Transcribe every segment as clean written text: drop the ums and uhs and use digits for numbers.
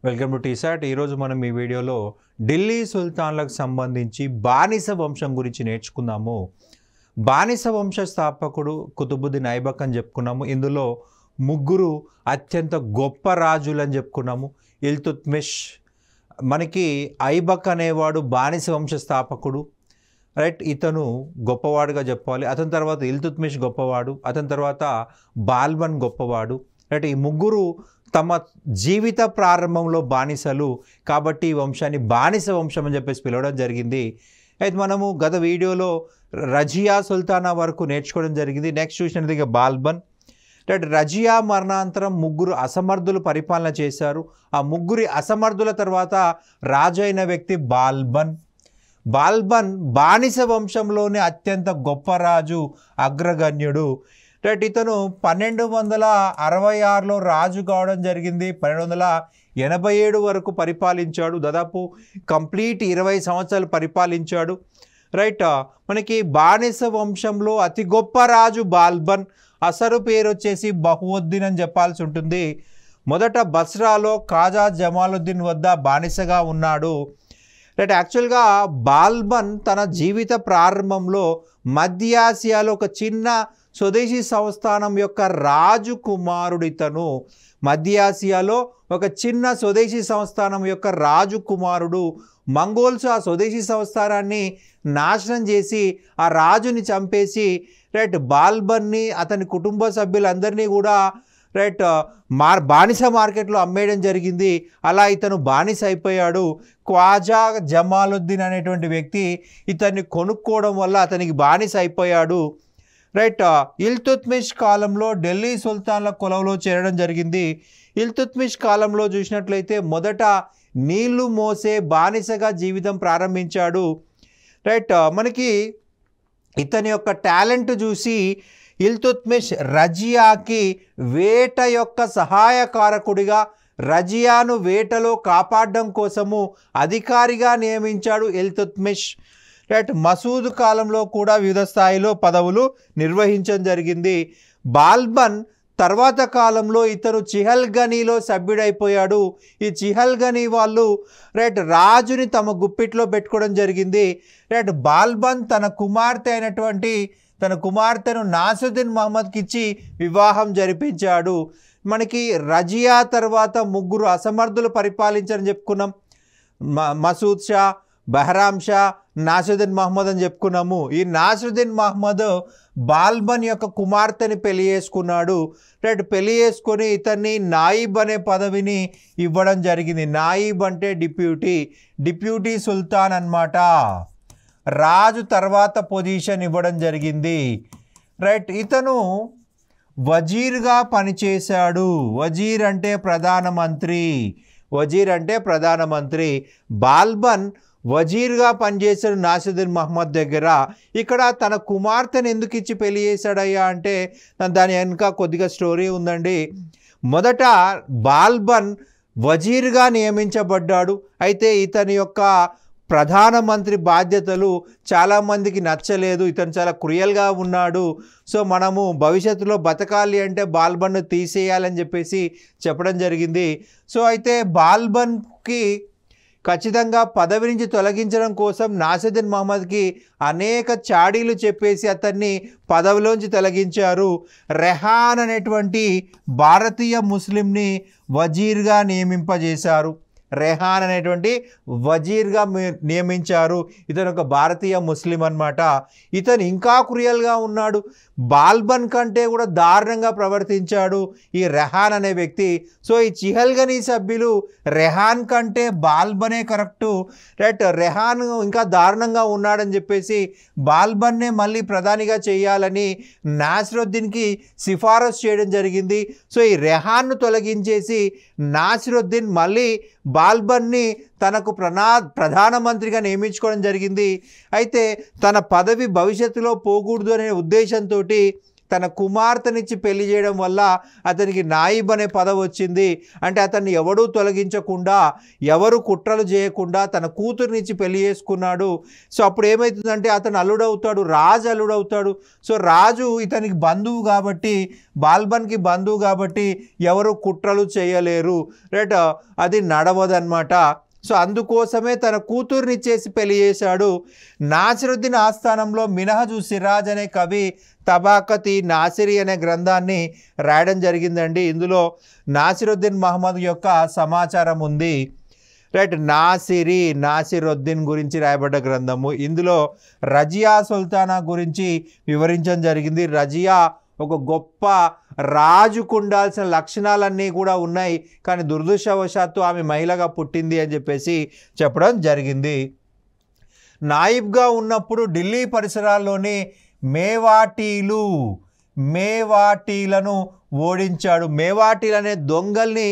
Welcome to T-SAT. ఈరోజు మనం ఈ వీడియోలో ఢిల్లీ సుల్తాన్లకు సంబంధించి బానిస వంశం గురించి నేర్చుకుందాము. బానిస వంశ స్థాపకుడు కుతుబుద్దీన్ ఐబక్ అని చెప్పుకున్నాము. ఇందులో ముగ్గురు అత్యంత గొప్ప రాజులు అని చెప్పుకున్నాము. ఇల్తుత్మిష్, మనకి ఐబక్ అనేవాడు బానిస వంశ స్థాపకుడు, రైట్. ఇతను గొప్పవాడుగా చెప్పాలి. అతని తర్వాత ఇల్తుత్మిష్ గొప్పవాడు, అతని తర్వాత బాల్బన్ గొప్పవాడు, రైట్. ఈ ముగ్గురు తమ జీవిత ప్రారంభంలో బానిసలు కాబట్టి ఈ వంశాన్ని బానిస వంశం అని చెప్పేసి పిలవడం జరిగింది. అయితే మనము గత వీడియోలో రజియా సుల్తానా వరకు నేర్చుకోవడం జరిగింది. నెక్స్ట్ చూసినది ఇక బాల్బన్, రైట్. రజియా మరణాంతరం ముగ్గురు అసమర్థులు పరిపాలన చేశారు. ఆ ముగ్గురి అసమర్థుల తర్వాత రాజు అయిన వ్యక్తి బాల్బన్. బాల్బన్ బానిస వంశంలోని అత్యంత గొప్ప రాజు, అగ్రగణ్యుడు, రైట్. ఇతను 1266లో రాజు కావడం జరిగింది. 1287 వరకు పరిపాలించాడు. దాదాపు కంప్లీట్ 20 సంవత్సరాలు పరిపాలించాడు, రైట్. మనకి బానిస వంశంలో అతి గొప్ప రాజు బాల్బన్. అసలు పేరు వచ్చేసి బహువుద్దీన్ అని చెప్పాల్సి ఉంటుంది. మొదట బస్రాలో ఖాజా జమాలుద్దీన్ వద్ద బానిసగా ఉన్నాడు, రైట్. యాక్చువల్గా బాల్బన్ తన జీవిత ప్రారంభంలో మధ్య ఆసియాలో ఒక చిన్న స్వదేశీ సంస్థానం యొక్క రాజు కుమారుడు. ఇతను మధ్య ఆసియాలో ఒక చిన్న స్వదేశీ సంస్థానం యొక్క రాజు కుమారుడు. మంగోల్స్ ఆ స్వదేశీ సంస్థానాన్ని నాశనం చేసి ఆ రాజుని చంపేసి, రైట్, బాల్బన్ని అతని కుటుంబ సభ్యులందరినీ కూడా, రైట్, బానిస మార్కెట్లో అమ్మేయడం జరిగింది. అలా ఇతను బానిస అయిపోయాడు. ఖాజా జమాలుద్దీన్ అనేటువంటి వ్యక్తి ఇతన్ని కొనుక్కోవడం వల్ల అతనికి బానిస అయిపోయాడు, రైట్. ఇల్తుత్మిష్ కాలంలో ఢిల్లీ సుల్తాన్ల కొలువులో చేరడం జరిగింది. ఇల్తుత్మిష్ కాలంలో చూసినట్లయితే మొదట నీళ్లు మోసే బానిసగా జీవితం ప్రారంభించాడు, రైట్. మనకి ఇతని యొక్క టాలెంట్ చూసి ఇల్తుత్మిష్ రజియాకి వేట యొక్క సహాయకారకుడిగా, రజియాను వేటలో కాపాడడం కోసము అధికారిగా నియమించాడు ఇల్తుత్మిష్, రైట్. మసూద్ కాలంలో కూడా వివిధ స్థాయిలో పదవులు నిర్వహించడం జరిగింది. బాల్బన్ తర్వాత కాలంలో ఇతను చిహల్గనీలో సభ్యుడైపోయాడు. ఈ చిహల్గనీ వాళ్ళు, రైట్, రాజుని తమ గుప్పిట్లో పెట్టుకోవడం జరిగింది, రైట్. బాల్బన్ తన కుమార్తెను నాసుద్దీన్ మహమ్మద్కి ఇచ్చి వివాహం జరిపించాడు. మనకి రజియా తర్వాత ముగ్గురు అసమర్థులు పరిపాలించారని చెప్పుకున్నాం. మసూద్ షా, బహ్రామ్ షా, నాసుద్దీన్ మహమ్మద్ అని చెప్పుకున్నాము. ఈ నాసుద్దీన్ మహమ్మద్ బాల్బన్ యొక్క కుమార్తెని పెళ్లి చేసుకున్నాడు, రైట్. పెళ్లి చేసుకొని ఇతన్ని నాయిబ్ అనే పదవిని ఇవ్వడం జరిగింది. నాయిబ్ అంటే డిప్యూటీ సుల్తాన్ అన్నమాట. రాజు తర్వాత పొజిషన్ ఇవ్వడం జరిగింది, రైట్. ఇతను వజీర్గా పనిచేశాడు. వజీర్ అంటే ప్రధానమంత్రి. బాల్బన్ వజీర్గా పనిచేశాడు నాసుద్దీన్ మహమ్మద్ దగ్గర. ఇక్కడ తన కుమార్తెను ఎందుకు ఇచ్చి పెళ్లి చేశాడయ్యా అంటే దాని వెనుక కొద్దిగా స్టోరీ ఉందండి. మొదట బాల్బన్ వజీర్గా నియమించబడ్డాడు. అయితే ఇతని యొక్క ప్రధానమంత్రి బాధ్యతలు చాలామందికి నచ్చలేదు. ఇతను చాలా క్రూయల్గా ఉన్నాడు. సో మనము భవిష్యత్తులో బతకాలి అంటే బాల్బన్ను తీసేయాలని చెప్పేసి చెప్పడం జరిగింది. సో అయితే బాల్బన్కి ఖచ్చితంగా పదవి నుంచి తొలగించడం కోసం నాసుద్దీన్ మహమ్మద్కి అనేక చాడీలు చెప్పేసి అతన్ని పదవిలోంచి తొలగించారు. రెహాన్ అనేటువంటి భారతీయ ముస్లింని వజీర్గా నియమింపజేశారు. నియమించారు. ఇతను ఒక భారతీయ ముస్లిం అన్నమాట. ఇతను ఇంకా క్రూయల్గా ఉన్నాడు. బాల్బన్ కంటే కూడా దారుణంగా ప్రవర్తించాడు ఈ రెహాన్ అనే వ్యక్తి. సో ఈ చిహల్గనీ సభ్యులు రెహాన్ కంటే బాల్బనే కరెక్టు, రైట్. రెహాన్ ఇంకా దారుణంగా ఉన్నాడని చెప్పేసి బాల్బన్నే మళ్ళీ ప్రధానిగా చేయాలని నాసిరుద్దీన్కి సిఫారసు చేయడం జరిగింది. సో ఈ రెహాన్ను తొలగించేసి నాసిరుద్దీన్ మళ్ళీ బాల్బన్ని తనకు ప్రధానమంత్రిగా నియమించుకోవడం జరిగింది. అయితే తన పదవి భవిష్యత్తులో పోకూడదు అనే ఉద్దేశంతో తన కుమార్తెనిచ్చి పెళ్లి చేయడం వల్ల అతనికి నాయిబ్ అనే పదవి వచ్చింది. అంటే అతన్ని ఎవడూ తొలగించకుండా, ఎవరు కుట్రలు చేయకుండా తన కూతురునిచ్చి పెళ్లి చేసుకున్నాడు. సో అప్పుడు ఏమవుతుందంటే అతను అల్లుడవుతాడు, రాజు అల్లుడవుతాడు. సో రాజు ఇతనికి బంధువు కాబట్టి, బాల్బన్కి బంధువు కాబట్టి ఎవరు కుట్రలు చేయలేరు, రైట్, అది నడవదన్నమాట. సో అందుకోసమే తన కూతుర్ని ఇచ్చేసి పెళ్లి చేశాడు. నాసిరుద్దీన్ ఆస్థానంలో మినహజు సిరాజ్ అనే కవి తబాకత్ నాసిరి అనే గ్రంథాన్ని రాయడం జరిగిందండి. ఇందులో నాసిరుద్దీన్ మహమ్మద్ యొక్క సమాచారం ఉంది, రైట్. నాసిరుద్దీన్ గురించి రాయబడ్డ గ్రంథము. ఇందులో రజియా సుల్తానా గురించి వివరించడం జరిగింది. రజియా ఒక గొప్ప రాజుకు ఉండాల్సిన లక్షణాలన్నీ కూడా ఉన్నాయి, కానీ దురదృష్టవశాత్తు ఆమె మహిళగా పుట్టింది అని చెప్పేసి చెప్పడం జరిగింది. నాయిబ్గా ఉన్నప్పుడు ఢిల్లీ పరిసరాల్లోని మేవాటీలను ఓడించాడు. మేవాటీలు అనే దొంగల్ని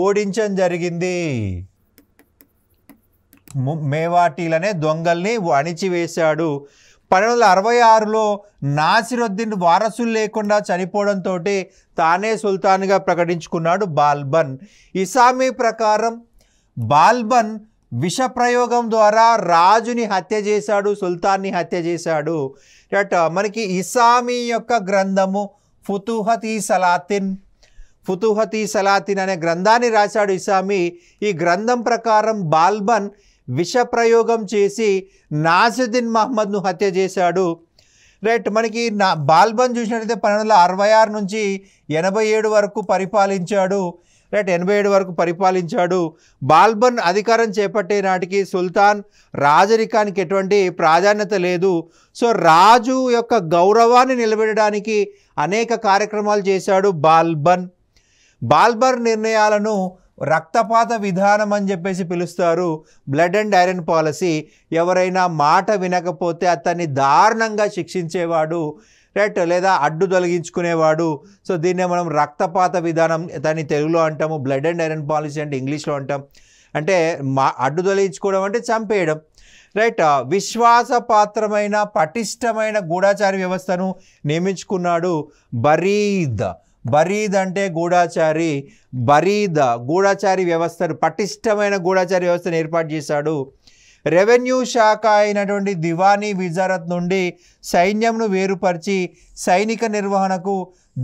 ఓడించడం జరిగింది. మేవాటీలనే దొంగల్ని అణిచివేశాడు. 1266లో నాసిరుద్దీన్ వారసులు లేకుండా చనిపోవడంతో తానే సుల్తాన్గా ప్రకటించుకున్నాడు బాల్బన్. ఇసామీ ప్రకారం బాల్బన్ విషప్రయోగం ద్వారా రాజుని హత్య చేశాడు, సుల్తాన్ని హత్య చేశాడు. మనకి ఇసామీ యొక్క గ్రంథము ఫుతుహతీ సలాతిన్ అనే గ్రంథాన్ని రాశాడు ఇసామీ. ఈ గ్రంథం ప్రకారం బాల్బన్ విషప్రయోగం చేసి నాసిరుద్దీన్ మహమ్మద్ను హత్య చేశాడు, రైట్. మనకి బాల్బన్ చూసినట్లయితే 1266 నుంచి 87 వరకు పరిపాలించాడు, రైట్. 87 వరకు పరిపాలించాడు. బాల్బన్ అధికారం చేపట్టే నాటికి సుల్తాన్ రాజరికానికి ఎటువంటి ప్రాధాన్యత లేదు. సో రాజు యొక్క గౌరవాన్ని నిలబెట్టడానికి అనేక కార్యక్రమాలు చేశాడు బాల్బన్ నిర్ణయాలను రక్తపాత విధానం అని చెప్పేసి పిలుస్తారు, బ్లడ్ అండ్ ఐరన్ పాలసీ. ఎవరైనా మాట వినకపోతే అతన్ని దారుణంగా శిక్షించేవాడు, రైట్, లేదా అడ్డు తొలగించుకునేవాడు. సో దీన్నే మనం రక్తపాత విధానం దాన్ని తెలుగులో అంటాము, బ్లడ్ అండ్ ఐరన్ పాలసీ అంటే ఇంగ్లీష్లో అంటాం. అంటే అడ్డు తొలగించుకోవడం అంటే చంపేయడం, రైట్. విశ్వాసపాత్రమైన పటిష్టమైన గూఢచారి వ్యవస్థను నియమించుకున్నాడు. బరీద్ అంటే గూఢచారి, గూఢచారి వ్యవస్థను, పటిష్టమైన గూఢచారి వ్యవస్థను ఏర్పాటు చేశాడు. రెవెన్యూ శాఖ అయినటువంటి దివానీ విజారత్ నుండి సైన్యంను వేరుపరిచి సైనిక నిర్వహణకు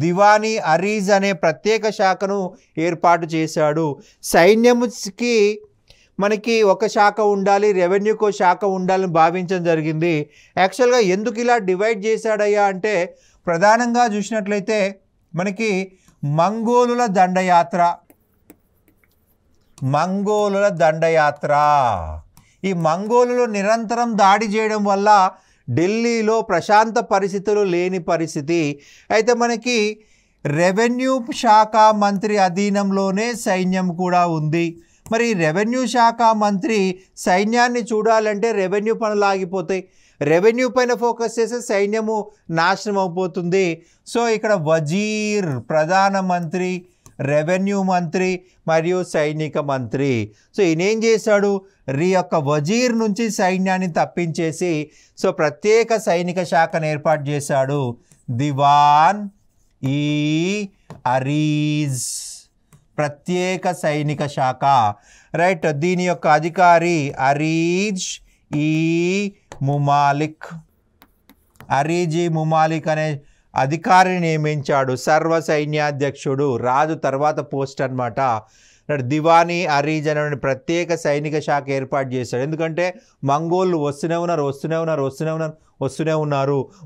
దివానీ అరీజ్ అనే ప్రత్యేక శాఖను ఏర్పాటు చేశాడు. సైన్యంకి మనకి ఒక శాఖ ఉండాలి, రెవెన్యూకో శాఖ ఉండాలని భావించడం జరిగింది. యాక్చువల్గా ఎందుకు ఇలా డివైడ్ చేశాడయ్యా అంటే ప్రధానంగా చూసినట్లయితే మనకి మంగోలుల దండయాత్ర, ఈ మంగోలులు నిరంతరం దాడి చేయడం వల్ల ఢిల్లీలో ప్రశాంత పరిస్థితులు లేని పరిస్థితి. అయితే మనకి రెవెన్యూ శాఖ మంత్రి అధీనంలోనే సైన్యం కూడా ఉంది. మరి రెవెన్యూ శాఖ మంత్రి సైన్యాన్ని చూడాలంటే రెవెన్యూ పనులు ఆగిపోతాయి, రెవెన్యూ పైన ఫోకస్ చేసే సైన్యము నాశనం అయిపోతుంది. సో ఇక్కడ వజీర్ ప్రధానమంత్రి, రెవెన్యూ మంత్రి మరియు సైనిక మంత్రి. సో ఈయనేం చేశాడు, యొక్క వజీర్ నుంచి సైన్యాన్ని తప్పించేసి సో ప్రత్యేక సైనిక శాఖను ఏర్పాటు చేశాడు, దివాన్ ఈ అరీజ్, ప్రత్యేక సైనిక శాఖ, రైట్. దీని యొక్క అధికారి అరీజ్ ఈ ముమాలిక్ అనే అధికారిని నియమించాడు. సర్వ సైన్యాధ్యక్షుడు, రాజు తర్వాత పోస్ట్ అనమాట. దివానీ అరీజ్ అనే ప్రత్యేక సైనిక శాఖ ఏర్పాటు చేశాడు. ఎందుకంటే మంగోళ్ళు వస్తూనే ఉన్నారు.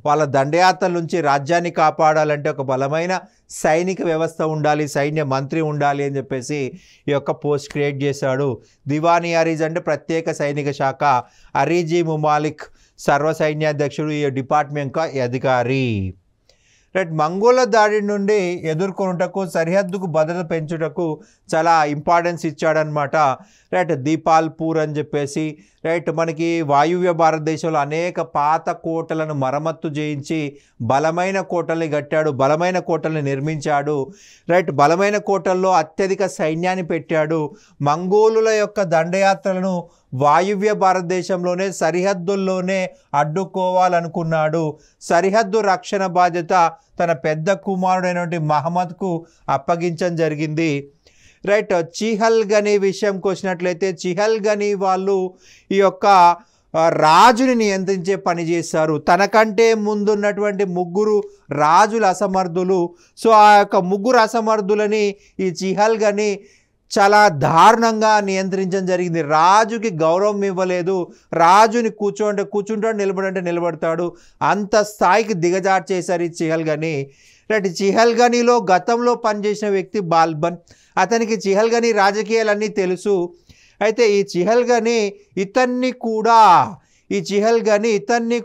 వాళ్ళ దండయాత్రల నుంచి రాజ్యాన్ని కాపాడాలంటే ఒక బలమైన సైనిక వ్యవస్థ ఉండాలి, సైన్య మంత్రి ఉండాలి అని చెప్పేసి ఈ యొక్క పోస్ట్ క్రియేట్ చేశాడు. దివానీ అరీజ్ అంటే ప్రత్యేక సైనిక శాఖ, అరీజీ ముమాలిక్ సర్వ సైన్యాధ్యక్షుడు, ఈ డిపార్ట్మెంట్ అధికారి, రైట్. మంగోల దాడి నుండి ఎదుర్కొనుటకు సరిహద్దుకు భద్రత పెంచుటకు చాలా ఇంపార్టెన్స్ ఇచ్చాడనమాట. రైట్ దీపాల్పూర్ అని చెప్పేసి, రైట్ మనకి వాయువ్య భారతదేశంలో అనేక పాత కోటలను మరమ్మత్తు చేయించి బలమైన కోటల్ని కట్టాడు, బలమైన కోటల్ని నిర్మించాడు. రైట్ బలమైన కోటల్లో అత్యధిక సైన్యాన్ని పెట్టాడు. మంగోలుల యొక్క దండయాత్రలను వాయువ్య భారతదేశంలోనే సరిహద్దుల్లోనే అడ్డుకోవాలనుకున్నాడు. సరిహద్దు రక్షణ బాధ్యత తన పెద్ద కుమారుడైనటువంటి మహమ్మద్కు అప్పగించడం జరిగింది. రైట్ చిహల్గనీ విషయంకి వచ్చినట్లయితే చిహల్గనీ వాళ్ళు ఈ యొక్క రాజుని నియంత్రించే పని చేశారు. తనకంటే ముందున్నటువంటి ముగ్గురు రాజులు అసమర్థులు. సో ఆ యొక్క ముగ్గురు అసమర్థులని ఈ చిహల్గనీ చాలా దారుణంగా నియంత్రించడం జరిగింది. రాజుకి గౌరవం ఇవ్వలేదు. రాజుని కూర్చుంటాడు, నిలబడంటే నిలబడతాడు. అంత స్థాయికి దిగజార్చేశారు ఈ చిహల్గనీ. రైట్ చిహల్గనీలో గతంలో పనిచేసిన వ్యక్తి బాల్బన్. అతనికి చిహల్గనీ రాజకీయాలన్నీ తెలుసు. అయితే ఈ చిహల్గనీ ఇతన్ని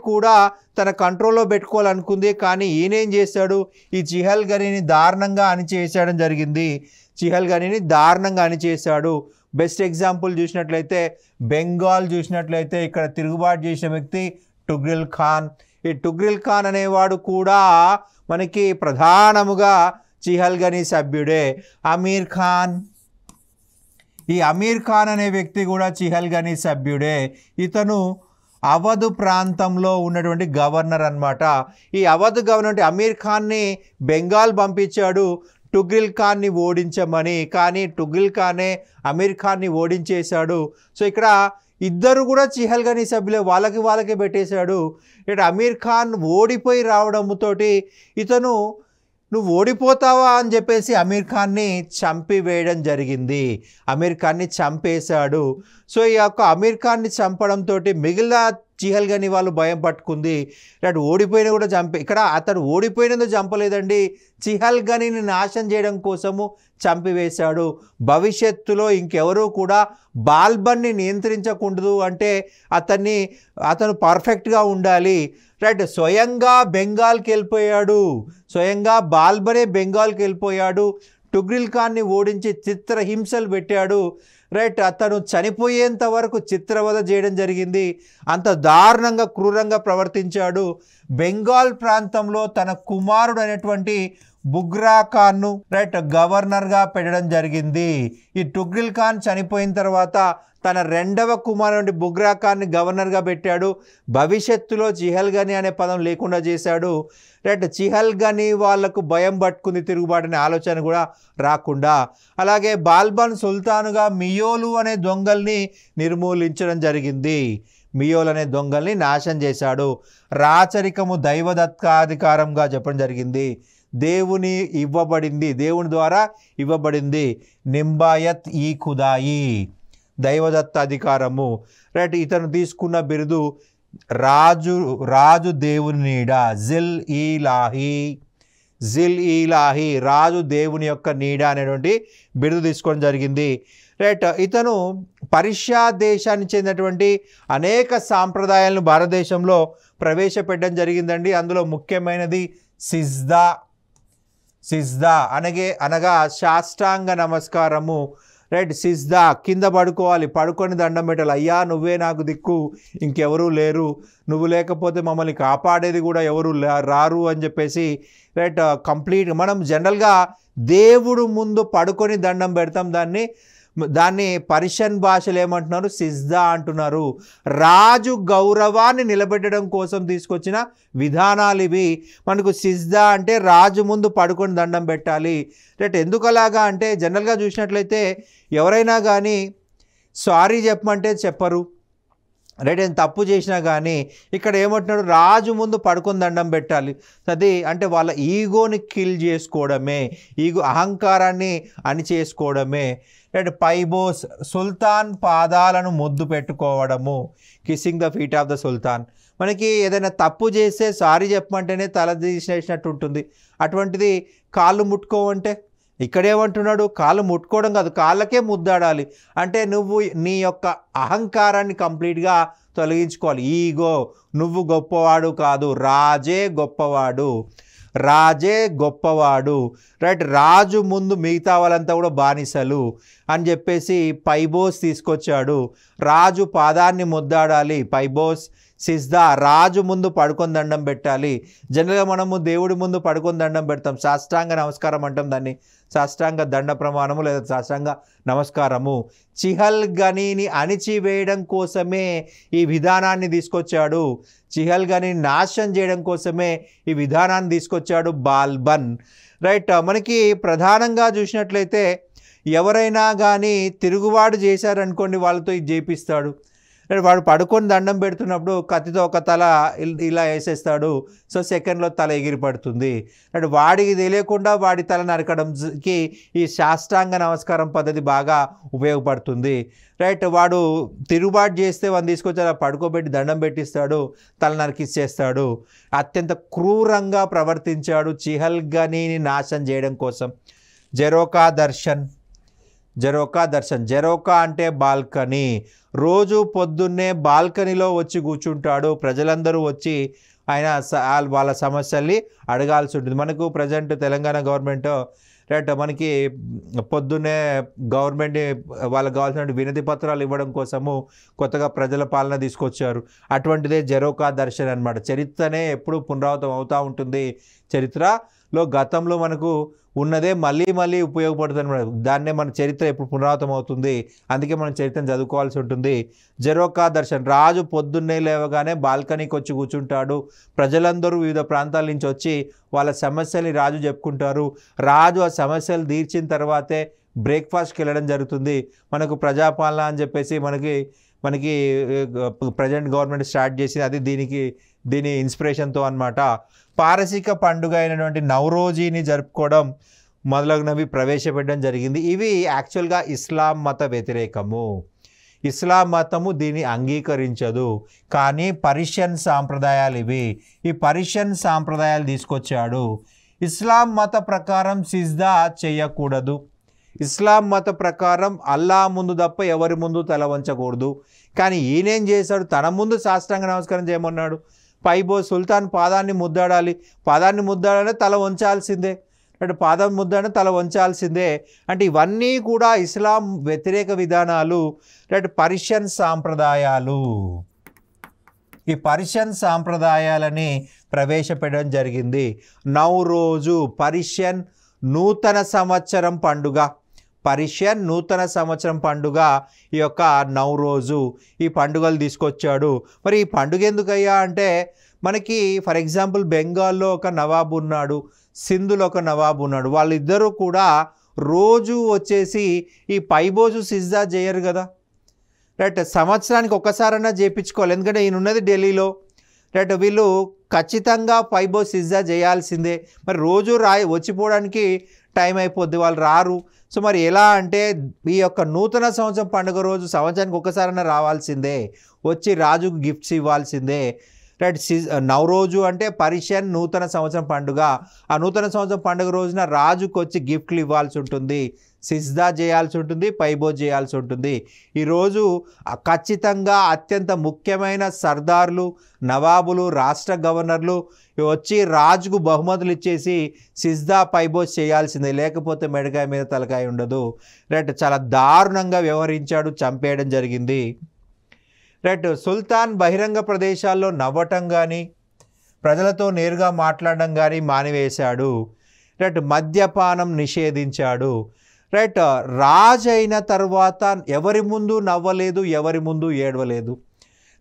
కూడా తన కంట్రోల్లో పెట్టుకోవాలనుకుంది. కానీ ఈయనేం చేశాడు, ఈ చిహల్గనీని దారుణంగా అణిచేయడం జరిగింది. చిహల్గనీని దారుణంగా అణిచేశాడు. బెస్ట్ ఎగ్జాంపుల్ చూసినట్లయితే బెంగాల్ చూసినట్లయితే ఇక్కడ తిరుగుబాటు చేసిన వ్యక్తి టుగ్రిల్ ఖాన్. ఈ టుగ్రిల్ ఖాన్ అనేవాడు కూడా మనకి ప్రధానముగా చిహల్గనీ సభ్యుడే. అమీర్ ఖాన్, ఈ అమీర్ ఖాన్ అనే వ్యక్తి కూడా చిహల్గనీ సభ్యుడే. ఇతను అవధ్ ప్రాంతంలో ఉన్నటువంటి గవర్నర్ అన్నమాట. ఈ అవధ్ గవర్నర్ అమీర్ ఖాన్ని బెంగాల్ పంపించాడు టుగ్రిల్ ఖాన్ని ఓడించమని. కానీ టుగ్రిల్ ఖానే అమీర్ ఖాన్ని ఓడించేశాడు. సో ఇక్కడ ఇద్దరు కూడా చిహల్గనీ సభ్యులే, వాళ్ళకే పెట్టేశాడు. ఇక్కడ అమీర్ ఖాన్ ఓడిపోయి రావడంతో ఇతను నువ్వు ఓడిపోతావా అని చెప్పేసి అమీర్ ఖాన్ని చంపివేయడం జరిగింది. అమీర్ ఖాన్ని చంపేశాడు. సో ఈ యొక్క అమీర్ ఖాన్ని చంపడంతో మిగిలిన చిహల్గనీ వాళ్ళు భయం పట్టుకుంది. అటు ఓడిపోయినా కూడా ఇక్కడ అతడు ఓడిపోయినందుకు చంపలేదండి, చిహల్గనీని నాశనం చేయడం కోసము చంపివేశాడు. భవిష్యత్తులో ఇంకెవరూ కూడా బాల్బన్ని నియంత్రించకూడదు అంటే అతను పర్ఫెక్ట్గా ఉండాలి. రైట్ స్వయంగా బెంగాల్కి వెళ్ళిపోయాడు, స్వయంగా బాల్బనే బెంగాల్కి వెళ్ళిపోయాడు. టుగ్రిల్ ఖాన్ని ఓడించి చిత్రహింసలు పెట్టాడు. రైట్ అతను చనిపోయేంత వరకు చిత్రవధ చేయడం జరిగింది. అంత దారుణంగా క్రూరంగా ప్రవర్తించాడు. బెంగాల్ ప్రాంతంలో తన కుమారుడు అనేటువంటి బుగ్రా ఖాన్ను రైట్ గవర్నర్గా పెట్టడం జరిగింది. ఈ టుగ్రిల్ ఖాన్ చనిపోయిన తర్వాత తన రెండవ కుమారుడు బుగ్రా ఖాన్ని గవర్నర్గా పెట్టాడు. భవిష్యత్తులో చిహల్గనీ అనే పదం లేకుండా చేశాడు. రైట్ చిహల్గనీ వాళ్లకు భయం పట్టుకుంది, తిరుగుబాటునే ఆలోచన కూడా రాకుండా. అలాగే బాల్బన్ సుల్తానుగా మియోలు అనే దొంగల్ని నిర్మూలించడం జరిగింది. మియోలు అనే దొంగల్ని నాశనం చేశాడు. రాచరికము దైవదత్తాధికారంగా చెప్పడం జరిగింది. దేవుని ద్వారా ఇవ్వబడింది. నింబాయత్ ఈ ఖుదాయి, దైవదత్త అధికారము. రైట్ ఇతను తీసుకున్న బిరుదు రాజు దేవుని నీడ, జిల్ ఈలాహి, రాజు దేవుని యొక్క నీడ అనేటువంటి బిరుదు తీసుకోవడం జరిగింది. రైట్ ఇతను పర్షియా దేశానికి చెందినటువంటి అనేక సాంప్రదాయాలను భారతదేశంలో ప్రవేశపెట్టడం జరిగిందండి. అందులో ముఖ్యమైనది సిజ్దా అనగా సాష్టాంగ నమస్కారము. రైట్ సిజ్దా, కింద పడుకోవాలి, పడుకొని దండం పెట్టాలి. అయ్యా నువ్వే నాకు దిక్కు, ఇంకెవరూ లేరు, నువ్వు లేకపోతే మమ్మల్ని కాపాడేది కూడా ఎవరు రారు అని చెప్పేసి రైట్ కంప్లీట్ మనం జనరల్గా దేవుడు ముందు పడుకొని దండం పెడతాం. దాన్ని పర్షియన్ భాషలో ఏమంటున్నారు, సిజ్దా అంటున్నారు. రాజు గౌరవాన్ని నిలబెట్టడం కోసం తీసుకొచ్చిన విధానాలు ఇవి. మనకు సిజ్దా అంటే రాజు ముందు పడుకొని దండం పెట్టాలి. రైట్ ఎందుకు అలాగా అంటే జనరల్గా చూసినట్లయితే ఎవరైనా కానీ సారీ చెప్పమంటే చెప్పరు. రైట్ నేను తప్పు చేసినా కానీ ఇక్కడ ఏమంటున్నాడు, రాజు ముందు పడుకొని దండం పెట్టాలి. అది అంటే వాళ్ళ ఈగోని కిల్ చేసుకోవడమే, అహంకారాన్ని అణిచేసుకోవడమే. రైట్ పైబోస్, సుల్తాన్ పాదాలను ముద్దు పెట్టుకోవడము, kissing the feet of the సుల్తాన్. మనకి ఏదైనా తప్పు చేస్తే సారీ చెప్పమంటేనే తల తీసేసినట్టు ఉంటుంది. అటువంటిది కాళ్ళు ముట్టుకోవంటే ఇక్కడేమంటున్నాడు, కాళ్ళు ముట్టుకోవడం కాదు, కాళ్ళకే ముద్దాడాలి. అంటే నువ్వు నీ యొక్క అహంకారాన్ని కంప్లీట్గా తొలగించుకోవాలి. ఈగో, నువ్వు గొప్పవాడు కాదు, రాజే గొప్పవాడు. రాజే గొప్పవాడు, రైట్, రాజు ముందు మిగతా వాళ్ళంతా కూడా బానిసలు అని చెప్పేసి పైబోస్ తీసుకొచ్చాడు. రాజు పాదాన్ని ముద్దాడాలి, పైబోస్ సిజ్దా, రాజు ముందు పడుకొని దండం పెట్టాలి. జనరల్గా మనము దేవుడి ముందు పడుకొని దండం పెడతాం, సాష్టాంగ నమస్కారం అంటాం, దాన్ని సాష్టాంగ దండ ప్రమాణము లేదా సాష్టాంగ నమస్కారము. చిహల్గనీని అణిచివేయడం కోసమే ఈ విధానాన్ని తీసుకొచ్చాడు, చిహల్గనీని నాశనం చేయడం కోసమే ఈ విధానాన్ని తీసుకొచ్చాడు బాల్బన్, రైట్. మనకి ప్రధానంగా చూసినట్లయితే ఎవరైనా కానీ తిరుగుబాటు చేశారనుకోండి, వాళ్ళతో ఇది చేపిస్తాడు. వాడు పడుకొని దండం పెడుతున్నప్పుడు కత్తితో ఒక తల ఇలా వేసేస్తాడు, సో సెకండ్లో తల ఎగిరి పడుతుంది. అంటే వాడికి తెలియకుండా వాడి తల నరకడంకి ఈ సాష్టాంగ నమస్కారం పద్ధతి బాగా ఉపయోగపడుతుంది, రైట్. వాడు తిరుగుబాటు చేస్తే వాడిని తీసుకొచ్చి అలా పడుకోబెట్టి దండం పెట్టిస్తాడు, తల నరికిచ్చేస్తాడు. అత్యంత క్రూరంగా ప్రవర్తించాడు చిహల్గనీని నాశనం చేయడం కోసం. జరోకా దర్శన్, జరోకా అంటే బాల్కనీ. రోజు పొద్దున్నే బాల్కనీలో వచ్చి కూర్చుంటాడు, ప్రజలందరూ వచ్చి ఆయన వాళ్ళ సమస్యల్ని అడగాల్సి ఉంటుంది. మనకు ప్రజెంట్ తెలంగాణ గవర్నమెంట్, రైట్, మనకి పొద్దున్నే గవర్నమెంట్ వాళ్ళకి కావాల్సిన వినతి పత్రాలు ఇవ్వడం కోసము కొత్తగా ప్రజల పాలన తీసుకొచ్చారు. అటువంటిదే జరోకా దర్శన్ అనమాట. చరిత్రనే ఎప్పుడు పునరావృతం అవుతూ ఉంటుంది. చరిత్రలో గతంలో మనకు ఉన్నదే మళ్ళీ మళ్ళీ ఉపయోగపడుతుంది అనమాట. దాన్నే మన చరిత్ర ఎప్పుడు పునరావృతం అవుతుంది, అందుకే మనం చరిత్రను చదువుకోవాల్సి ఉంటుంది. జరోకా దర్శన్, రాజు పొద్దున్నే లేవగానే బాల్కనీకి వచ్చి కూర్చుంటాడు. ప్రజలందరూ వివిధ ప్రాంతాల నుంచి వచ్చి వాళ్ళ సమస్యల్ని రాజు చెప్పుకుంటారు. రాజు ఆ సమస్యలు తీర్చిన తర్వాతే బ్రేక్ఫాస్ట్కి వెళ్ళడం జరుగుతుంది. మనకు ప్రజాపాలన అని చెప్పేసి మనకి ప్రజెంట్ గవర్నమెంట్ స్టార్ట్ చేసింది, అది దీని ఇన్స్పిరేషన్తో అనమాట. పారసిక పండుగ అయినటువంటి నవరోజీని జరుపుకోవడం మొదలగునవి ప్రవేశపెట్టడం జరిగింది. ఇవి యాక్చువల్గా ఇస్లాం మత వ్యతిరేకము, ఇస్లాం మతము దీన్ని అంగీకరించదు. కానీ పర్షియన్ సాంప్రదాయాలు ఇవి, ఈ పర్షియన్ సాంప్రదాయాలు తీసుకొచ్చాడు. ఇస్లాం మత ప్రకారం సిజ్దా చేయకూడదు, ఇస్లాం మత ప్రకారం అల్లా ముందు తప్ప ఎవరి ముందు తల వంచకూడదు. కానీ ఈయనేం చేశాడు, తన ముందు సాష్టాంగ నమస్కారం చేయమన్నాడు. పైబోస్ సుల్తాన్ పాదాన్ని ముద్దాడాలంటే తల వంచాల్సిందే, అంటే పాదం ముద్దాడంటే తల వంచాల్సిందే. అంటే ఇవన్నీ కూడా ఇస్లాం వ్యతిరేక విధానాలు, అంటే పర్షియన్ సాంప్రదాయాలు. ఈ పర్షియన్ సాంప్రదాయాలని ప్రవేశపెట్టడం జరిగింది. నవరోజు పర్షియన్ నూతన సంవత్సరం పండుగ, పర్షియన్ నూతన సంవత్సరం పండుగ ఈ యొక్క నవరోజు, ఈ పండుగలు తీసుకొచ్చాడు. మరి ఈ పండుగ ఎందుకయ్యా అంటే, మనకి ఫర్ ఎగ్జాంపుల్ బెంగాల్లో ఒక నవాబు ఉన్నాడు, సింధులో ఒక నవాబు ఉన్నాడు. వాళ్ళిద్దరూ కూడా రోజు వచ్చేసి ఈ పైబోజు సిజ్దా చేయరు కదా, రైట్. సంవత్సరానికి ఒక్కసారైనా చేయించుకోవాలి, ఎందుకంటే ఈయన ఉన్నది ఢిల్లీలో, రైట్. వీళ్ళు ఖచ్చితంగా పైబోజు సిజ్దా చేయాల్సిందే. మరి రోజు వచ్చిపోవడానికి టైం అయిపోద్ది, వాళ్ళు రారు. సో మరి ఎలా అంటే, ఈ యొక్క నూతన సంవత్సరం పండుగ రోజు సంవత్సరానికి ఒక్కసారైనా రావాల్సిందే, వచ్చి రాజుకు గిఫ్ట్స్ ఇవ్వాల్సిందే, రైట్. నవరోజు అంటే పర్షియన్ నూతన సంవత్సరం పండుగ. ఆ నూతన సంవత్సరం పండుగ రోజున రాజుకు వచ్చి గిఫ్ట్లు ఇవ్వాల్సి ఉంటుంది, సిజ్దా చేయాల్సి ఉంటుంది, పైబోజ్ చేయాల్సి ఉంటుంది. ఈరోజు ఖచ్చితంగా అత్యంత ముఖ్యమైన సర్దార్లు, నవాబులు, రాష్ట్ర గవర్నర్లు వచ్చి రాజుకు బహుమతులు ఇచ్చేసి సిజ్దా పైబోజ్ చేయాల్సిందే, లేకపోతే మెడకాయ మీద తలకాయ ఉండదు, రైట్. చాలా దారుణంగా వ్యవహరించాడు, చంపేయడం జరిగింది, రైట్. సుల్తాన్ బహిరంగ ప్రదేశాల్లో నవ్వటం కానీ ప్రజలతో నేరుగా మాట్లాడడం కానీ మానివేశాడు, రైట్. మద్యపానం నిషేధించాడు, రైట్. రాజు అయిన తర్వాత ఎవరి ముందు నవ్వలేదు, ఎవరి ముందు ఏడవలేదు.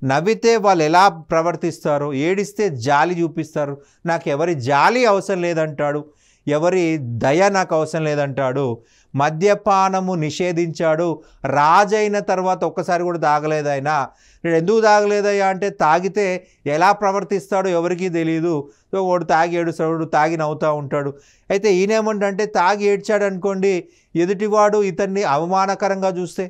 నవ్వితే వాళ్ళు ఎలా ప్రవర్తిస్తారో, ఏడిస్తే జాలి చూపిస్తారు. నాకు ఎవరి జాలి అవసరం లేదంటాడు, ఎవరి దయ నాకు అవసరం లేదంటాడు. మద్యపానము నిషేధించాడు. రాజైన తర్వాత ఒక్కసారి కూడా తాగలేదు ఆయన. ఎందుకు తాగలేదయ్యా అంటే, తాగితే ఎలా ప్రవర్తిస్తాడో ఎవరికీ తెలియదు. వాడు తాగి ఏడుస్తాడు, తాగి నవ్వుతూ ఉంటాడు. అయితే ఈయనేమంటే, తాగి ఏడ్చాడు అనుకోండి, ఎదుటివాడు ఇతన్ని అవమానకరంగా చూస్తే,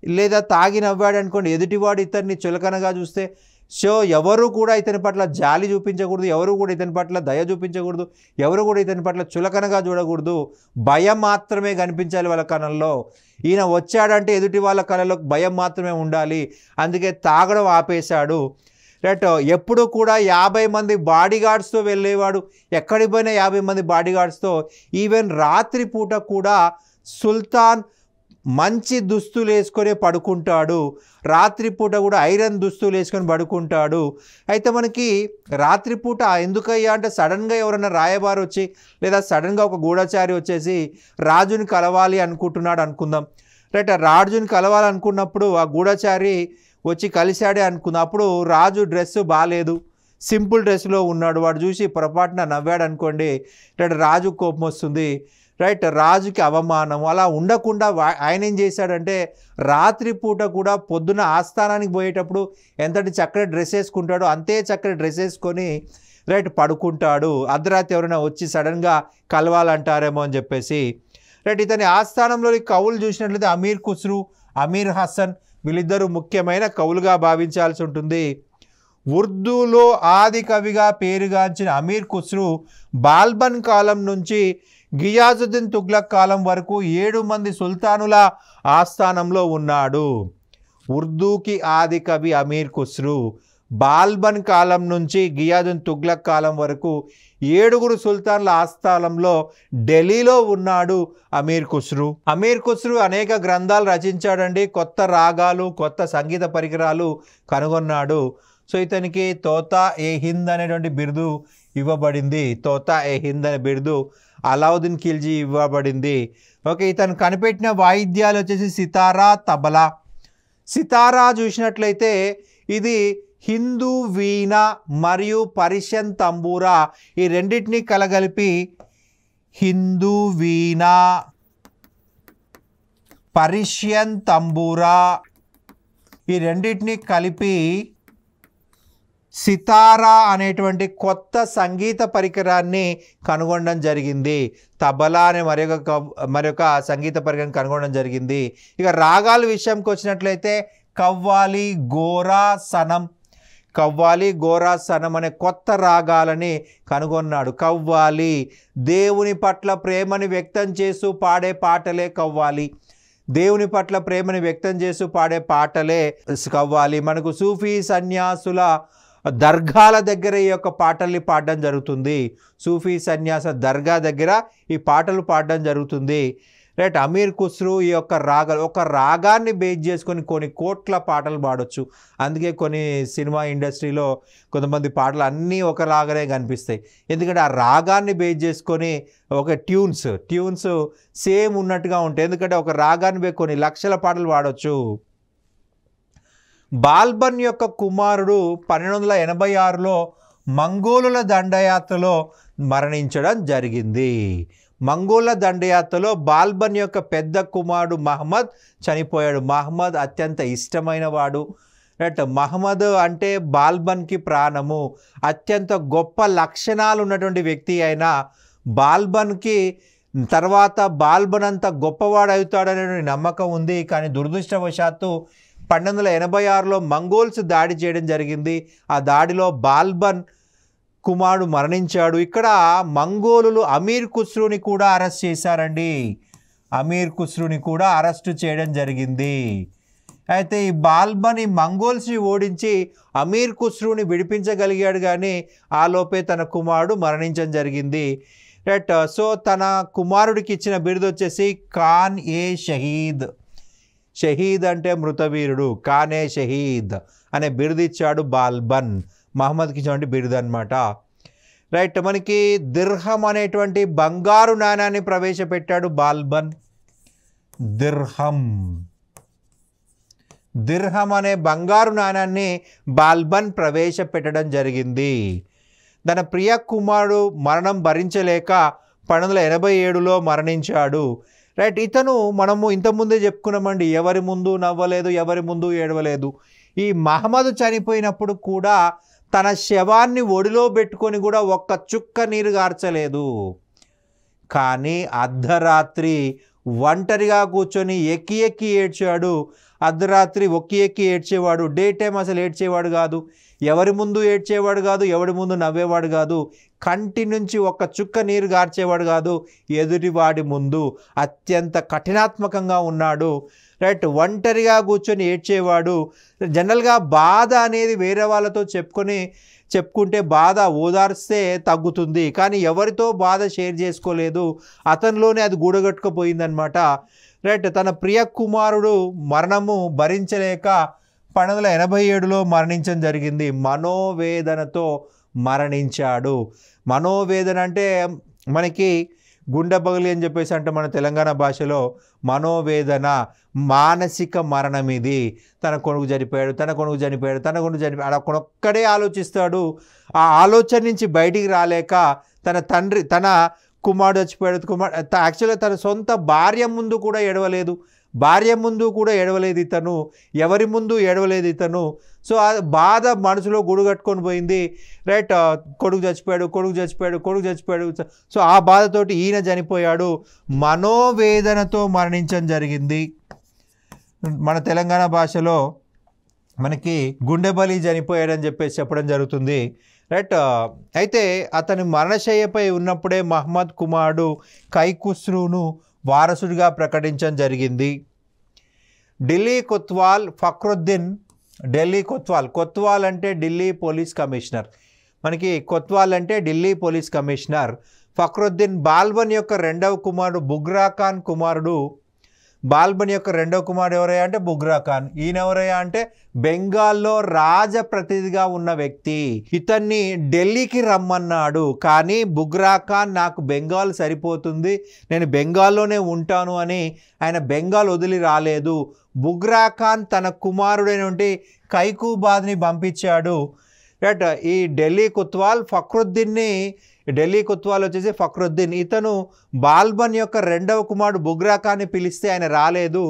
లేదా తాగి నవ్వాడు అనుకోండి, ఎదుటివాడు ఇతన్ని చులకనగా చూస్తే, సో ఎవరు కూడా ఇతని పట్ల జాలి చూపించకూడదు, ఎవరు కూడా ఇతని పట్ల దయ చూపించకూడదు, ఎవరు కూడా ఇతని పట్ల చులకనగా చూడకూడదు. భయం మాత్రమే కనిపించాలి వాళ్ళ కళ్ళల్లో. ఈయన వచ్చాడంటే ఎదుటి వాళ్ళ కళ్ళలో భయం మాత్రమే ఉండాలి. అందుకే తాగడం ఆపేశాడు. రైట్. ఎప్పుడు కూడా 50 మంది బాడీ గార్డ్స్తో వెళ్ళేవాడు. ఎక్కడికి పోయినా 50 మంది బాడీ గార్డ్స్తో. ఈవెన్ రాత్రిపూట కూడా సుల్తాన్ మంచి దుస్తులు వేసుకొని పడుకుంటాడు. రాత్రిపూట కూడా ఐరన్ దుస్తులు వేసుకొని పడుకుంటాడు. అయితే మనకి రాత్రిపూట ఎందుకయ్యా అంటే సడన్గా ఎవరైనా రాయబారి వచ్చి లేదా సడన్గా ఒక గూఢచారి వచ్చేసి రాజుని కలవాలి అనుకుంటున్నాడు అనుకుందాం. రైట్. ఆ రాజుని కలవాలనుకున్నప్పుడు ఆ గూఢచారి వచ్చి కలిశాడే అనుకుందాం. అప్పుడు రాజు డ్రెస్సు బాగాలేదు, సింపుల్ డ్రెస్లో ఉన్నాడు. వాడు చూసి పొరపాటున నవ్వాడు అనుకోండి, రైట్, రాజు కోపం వస్తుంది. రైట్. రాజుకి అవమానం. అలా ఉండకుండా ఆయన ఏం చేశాడంటే రాత్రిపూట కూడా పొద్దున ఆస్థానానికి పోయేటప్పుడు ఎంతటి చక్కటి డ్రెస్ వేసుకుంటాడో అంతే చక్కటి డ్రెస్ వేసుకొని రైట్ పడుకుంటాడు. అర్ధరాత్రి ఎవరైనా వచ్చి సడన్గా కలవాలంటారేమో అని చెప్పేసి. రైట్. ఇతని ఆస్థానంలోని కవులు చూసినట్లయితే అమీర్ ఖుస్రు, అమీర్ హసన్ వీళ్ళిద్దరూ ముఖ్యమైన కవులుగా భావించాల్సి ఉంటుంది. ఉర్దూలో ఆది కవిగా పేరుగాంచిన అమీర్ ఖుస్రు బాల్బన్ కాలం నుంచి గియాజుద్దీన్ తుగ్లక్ కాలం వరకు 7 మంది సుల్తానుల ఆస్థానంలో ఉన్నాడు. ఉర్దూకి ఆది కవి అమీర్ ఖుస్రు, బాల్బన్ కాలం నుంచి గియాజుద్దీన్ తుగ్లక్ కాలం వరకు 7 సుల్తాన్ల ఆస్థానంలో ఢిల్లీలో ఉన్నాడు అమీర్ ఖుస్రు. అమీర్ ఖుస్రు అనేక గ్రంథాలు రచించాడండి. కొత్త రాగాలు, కొత్త సంగీత పరికరాలు కనుగొన్నాడు. సో ఇతనికి తోతా ఏ హింద్ అనేటువంటి బిరుదు ఇవ్వబడింది. తోతా ఏ హింద్ అనే బిరుదు అలావుద్దీన్ ఖిల్జీ ఇవ్వబడింది. ఓకే. ఇతను కనిపెట్టిన వాయిద్యాలు వచ్చేసి సితారా, తబలా. సితారా చూసినట్లయితే ఇది హిందూ వీణ మరియు పర్షియన్ తంబూరా ఈ రెండింటినీ కలగలిపి హిందూ వీణ, పర్షియన్ తంబూరా ఈ రెండింటినీ కలిపి సితారా అనేటువంటి కొత్త సంగీత పరికరాన్ని కనుగొనడం జరిగింది. తబలా అనే మరొక సంగీత పరికరం కనుగొనడం జరిగింది. ఇక రాగాల విషయంకి వచ్చినట్లయితే కవ్వాలి, గోరా, సనం. కవ్వాలి, గోరా, సనం అనే కొత్త రాగాలని కనుగొన్నాడు. కవ్వాలి దేవుని పట్ల ప్రేమని వ్యక్తం చేస్తూ పాడే పాటలే కవ్వాలి. దేవుని పట్ల ప్రేమని వ్యక్తం చేస్తూ పాడే పాటలే కవ్వాలి. మనకు సూఫీ సన్యాసుల దర్గాల దగ్గర ఈ యొక్క పాటల్ని పాడడం జరుగుతుంది. సూఫీ సన్యాస దర్గా దగ్గర ఈ పాటలు పాడడం జరుగుతుంది. రైట్. అమీర్ ఖుస్రు ఈ యొక్క ఒక రాగాన్ని బేస్ చేసుకొని కొన్ని కోట్ల పాటలు పాడొచ్చు. అందుకే కొన్ని సినిమా ఇండస్ట్రీలో కొంతమంది పాటలు అన్నీ ఒక రాగానే కనిపిస్తాయి. ఎందుకంటే ఆ రాగాన్ని బేస్ చేసుకొని ఒక ట్యూన్స్ సేమ్ ఉన్నట్టుగా ఉంటాయి. ఎందుకంటే ఒక రాగాన్ని కొన్ని లక్షల పాటలు పాడొచ్చు. బాల్బన్ యొక్క కుమారుడు 1286లో మంగోలుల దండయాత్రలో మరణించడం జరిగింది. మంగోళ్ళ దండయాత్రలో బాల్బన్ యొక్క పెద్ద కుమారుడు మహమ్మద్ చనిపోయాడు. మహమ్మద్ అత్యంత ఇష్టమైన వాడు. రైట్. మహమ్మద్ అంటే బాల్బన్కి ప్రాణము. అత్యంత గొప్ప లక్షణాలు ఉన్నటువంటి వ్యక్తి అయిన బాల్బన్కి తర్వాత బాల్బన్ అంత గొప్పవాడు అవుతాడనే నమ్మకం ఉంది. కానీ దురదృష్టవశాత్తు 1286లో మంగోల్స్ దాడి చేయడం జరిగింది. ఆ దాడిలో బాల్బన్ కుమారుడు మరణించాడు. ఇక్కడ మంగోలులు అమీర్ ఖుస్రుని కూడా అరెస్ట్ చేశారండి. అమీర్ ఖుస్రుని కూడా అరెస్టు చేయడం జరిగింది. అయితే ఈ బాల్బన్ ఈ మంగోల్స్ని ఓడించి అమీర్ ఖుస్రుని విడిపించగలిగాడు. కానీ ఆలోపే తన కుమారుడు మరణించడం జరిగింది. రైట్. సో తన కుమారుడికి ఇచ్చిన బిరుదు వచ్చేసి ఖాన్ ఏ షహీద్. షహీద్ అంటే మృతవీరుడు. ఖానే షహీద్ అనే బిరుదు ఇచ్చాడు బాల్బన్. మహమ్మద్కి ఇచ్చినటువంటి బిరుదు అనమాట. రైట్. మనకి దిర్హం అనేటువంటి బంగారు నాణాన్ని ప్రవేశపెట్టాడు బాల్బన్. దిర్హం అనే బంగారు నాణాన్ని బాల్బన్ ప్రవేశపెట్టడం జరిగింది. తన ప్రియ కుమారుడు మరణం భరించలేక 1287లో మరణించాడు. రైట్. ఇతను మనము ఇంతకుముందే చెప్పుకున్నామండి, ఎవరి ముందు నవ్వలేదు, ఎవరి ముందు ఏడవలేదు. ఈ మహమ్మద్ చనిపోయినప్పుడు కూడా తన శవాన్ని ఒడిలో పెట్టుకొని కూడా ఒక్క చుక్క నీరు గార్చలేదు. కానీ అర్ధరాత్రి ఒంటరిగా కూర్చొని ఎక్కి ఎక్కి ఏడ్చాడు. అర్ధరాత్రి ఎక్కి ఏడ్చేవాడు. డే టైం అసలు ఏడ్చేవాడు కాదు. ఎవరి ముందు ఏడ్చేవాడు కాదు, ఎవరి ముందు నవ్వేవాడు కాదు. కంటి నుంచి ఒక్క చుక్క నీరు గార్చేవాడు కాదు. ఎదుటివాడి ముందు అత్యంత కఠినాత్మకంగా ఉన్నాడు. రైట్, ఒంటరిగా కూర్చొని ఏడ్చేవాడు. జనరల్గా బాధ అనేది వేరే వాళ్ళతో చెప్పుకుంటే బాధ ఓదార్స్తే తగ్గుతుంది, కానీ ఎవరితో బాధ షేర్ చేసుకోలేదు, అతనిలోనే అది గూడగట్టుకుపోయిందనమాట. రైట్, తన ప్రియ కుమారుడు మరణము భరించలేక 1287లో మరణించడం జరిగింది. మనోవేదనతో మరణించాడు. మనోవేదన అంటే మనకి గుండె పగిలి అని చెప్పేసి అంటే మన తెలంగాణ భాషలో మనోవేదన, మానసిక మరణం ఇది. తన కొడుకు చనిపోయాడు అక్కడొక్కడే ఆలోచిస్తాడు. ఆ ఆలోచన నుంచి బయటికి రాలేక తన కుమారుడు చచ్చిపోయాడు, యాక్చువల్గా తన సొంత భార్య ముందు కూడా ఏడవలేదు ఇతను, ఎవరి ముందు ఏడవలేదు ఇతను. సో ఆ బాధ మనసులో గుడిగట్టుకొని పోయింది. రైట్, కొడుకు చచ్చిపోయాడు. సో ఆ బాధతోటి ఈయన చనిపోయాడు. మనోవేదనతో మరణించడం జరిగింది. మన తెలంగాణ భాషలో మనకి గుండె బలి చనిపోయాడని చెప్పేసి చెప్పడం జరుగుతుంది. రైట్, అయితే అతని మరణశయ్యపై ఉన్నప్పుడే మహమ్మద్ కుమారుడు కైకుస్రును వారసుడిగా ప్రకటించడం జరిగింది. ఢిల్లీ కొత్వాల్ ఫక్రుద్దీన్, కొత్వాల్ అంటే ఢిల్లీ పోలీస్ కమిషనర్, మనకి కొత్వాల్ అంటే ఢిల్లీ పోలీస్ కమిషనర్. ఫక్రుద్దీన్ బాల్బన్ యొక్క రెండవ కుమారుడు బుగ్రా ఖాన్ కుమారుడు. బాల్బన్ యొక్క రెండవ కుమారుడు ఎవరయ్యా అంటే బుగ్రా ఖాన్. ఈయన ఎవరయ్యా అంటే బెంగాల్లో రాజప్రతినిధిగా ఉన్న వ్యక్తి. ఇతన్ని ఢిల్లీకి రమ్మన్నాడు, కానీ బుగ్రా ఖాన్ నాకు బెంగాల్ సరిపోతుంది, నేను బెంగాల్లోనే ఉంటాను అని ఆయన బెంగాల్ వదిలి రాలేదు. బుగ్రా ఖాన్ తన కుమారుడైనటువంటి కైకుబాద్ని పంపించాడు. రైట్, ఈ ఢిల్లీ కొత్వాల్ వచ్చేసి ఫక్రుద్దీన్, ఇతను బాల్బన్ యొక్క రెండవ కుమారుడు బుగ్రా ఖాన్ని పిలిస్తే ఆయన రాలేదు.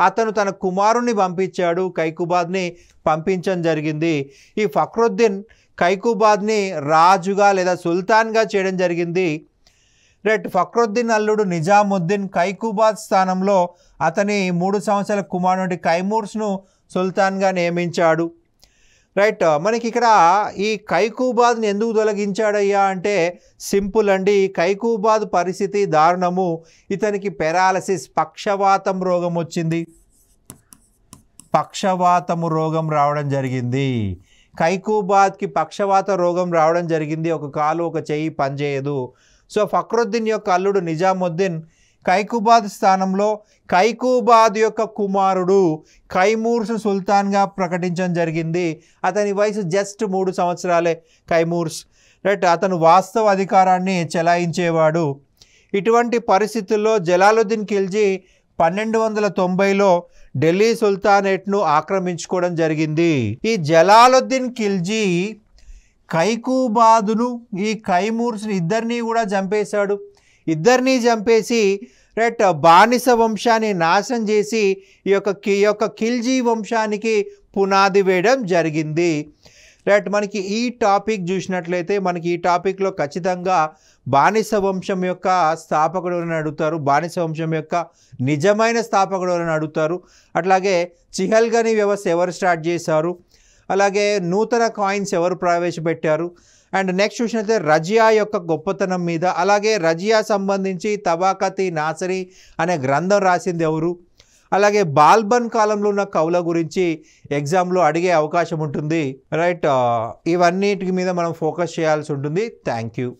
అతను తన కుమారుణ్ణి పంపించాడు, కైకుబాద్ని పంపించడం జరిగింది. ఈ ఫక్రుద్దీన్ కైకుబాద్ని రాజుగా లేదా సుల్తాన్గా చేయడం జరిగింది. రైట్, ఫక్రుద్దీన్ అల్లుడు నిజాముద్దీన్ కైకుబాద్ స్థానంలో అతని 3 సంవత్సరాల కుమారుడు కైమూర్స్ను సుల్తాన్గా నియమించాడు. రైట్, మనకి ఇక్కడ ఈ కైకుబాద్ని ఎందుకు తొలగించాడయ్యా అంటే సింపుల్ అండి. కైకుబాద్ పరిస్థితి దారుణము. ఇతనికి పెరాలసిస్, పక్షవాతం రోగం వచ్చింది. పక్షవాతము రోగం రావడం జరిగింది. కైకుబాద్కి పక్షవాత రోగం రావడం జరిగింది. ఒక కాలు ఒక చెయ్యి పనిచేయదు. సో ఫక్రుద్దీన్ యొక్క అల్లుడు నిజాముద్దీన్ కైకుబాద్ స్థానంలో కైకుబాద్ యొక్క కుమారుడు కైమూర్స్ సుల్తాన్గా ప్రకటించడం జరిగింది. అతని వయసు జస్ట్ 3 సంవత్సరాలే కైమూర్స్. రైట్, అతను వాస్తవ అధికారాన్ని చెలాయించేవాడు. ఇటువంటి పరిస్థితుల్లో జలాలుద్దీన్ ఖిల్జీ 1290లో ఢిల్లీ సుల్తానేట్ను ఆక్రమించుకోవడం జరిగింది. ఈ జలాలుద్దీన్ ఖిల్జీ కైకుబాదును ఈ కైమూర్స్ని ఇద్దరినీ కూడా చంపేశాడు. ఇద్దరినీ చంపేసి రైట్ బానిస వంశాన్ని నాశనం చేసి ఈ యొక్క ఖిల్జీ వంశానికి పునాది వేయడం జరిగింది. రైట్, మనకి ఈ టాపిక్ చూసినట్లయితే మనకి ఈ టాపిక్లో ఖచ్చితంగా బానిస వంశం యొక్క స్థాపకుడు అని అడుగుతారు, బానిస వంశం యొక్క నిజమైన స్థాపకుడు అని అడుగుతారు. అట్లాగే చిహల్గని వ్యవస్థ ఎవరు స్టార్ట్ చేశారు, అలాగే నూతన కాయిన్స్ ఎవరు ప్రవేశపెట్టారు, అండ్ నెక్స్ట్ చూసినట్లయితే రజియా యొక్క గొప్పతనం మీద, అలాగే రజియా సంబంధించి తబాకతి నాసరి అనే గ్రంథం రాసింది ఎవరు, అలాగే బాల్బన్ కాలంలో ఉన్న కవుల గురించి ఎగ్జామ్లో అడిగే అవకాశం ఉంటుంది. రైట్, ఇవన్నిటి మీద మనం ఫోకస్ చేయాల్సి ఉంటుంది. Thank you.